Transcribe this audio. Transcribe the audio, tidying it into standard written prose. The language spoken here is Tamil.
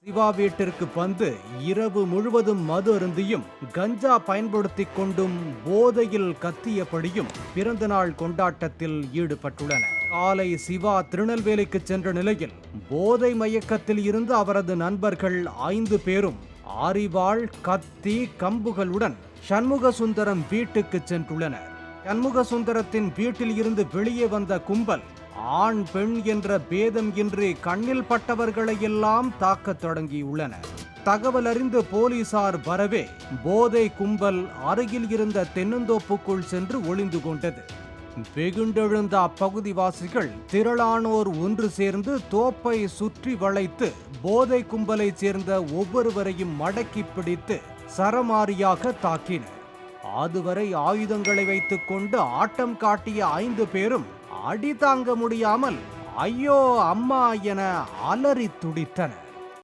சிவா வீட்டிற்கு வந்து இரவு முழுவதும் மது அருந்தியும் கஞ்சா பயன்படுத்திக் கொண்டும் போதையில் கத்தியபடியும் பிறந்தநாள் கொண்டாட்டத்தில் ஈடுபட்டுள்ளனர். காலை சிவா திருநெல்வேலிக்கு சென்ற நிலையில் போதை மயக்கத்தில் இருந்து அவரது நண்பர்கள் 5 பேரும் ஆரிவாள், கத்தி, கம்புகளுடன் சண்முகசுந்தரம் வீட்டுக்கு சென்றுள்ளனர். சண்முகசுந்தரத்தின் வீட்டில் இருந்து வெளியே வந்த கும்பல் ஆண் பெண் என்ற பேதம் இன்றி கண்ணில் பட்டவர்களையெல்லாம் தாக்கத் தொடங்கியுள்ளனர். தகவல் அறிந்து போலீசார் வரவே போதை கும்பல் அருகில் இருந்த தென்னந்தோப்புக்குள் சென்று ஒளிந்து கொண்டது. வெகுண்டெழுந்த அப்பகுதிவாசிகள் திரளானோர் ஒன்று சேர்ந்து தோப்பை சுற்றி வளைத்து போதை கும்பலை சேர்ந்த ஒவ்வொருவரையும் மடக்கி பிடித்து சரமாரியாக தாக்கினர். அதுவரை ஆயுதங்களை வைத்துக் கொண்டு ஆட்டம் காட்டிய 5 பேரும் அடி தாங்க முடியாமல் ஐயோ அம்மா என அலறி துடித்தனர்.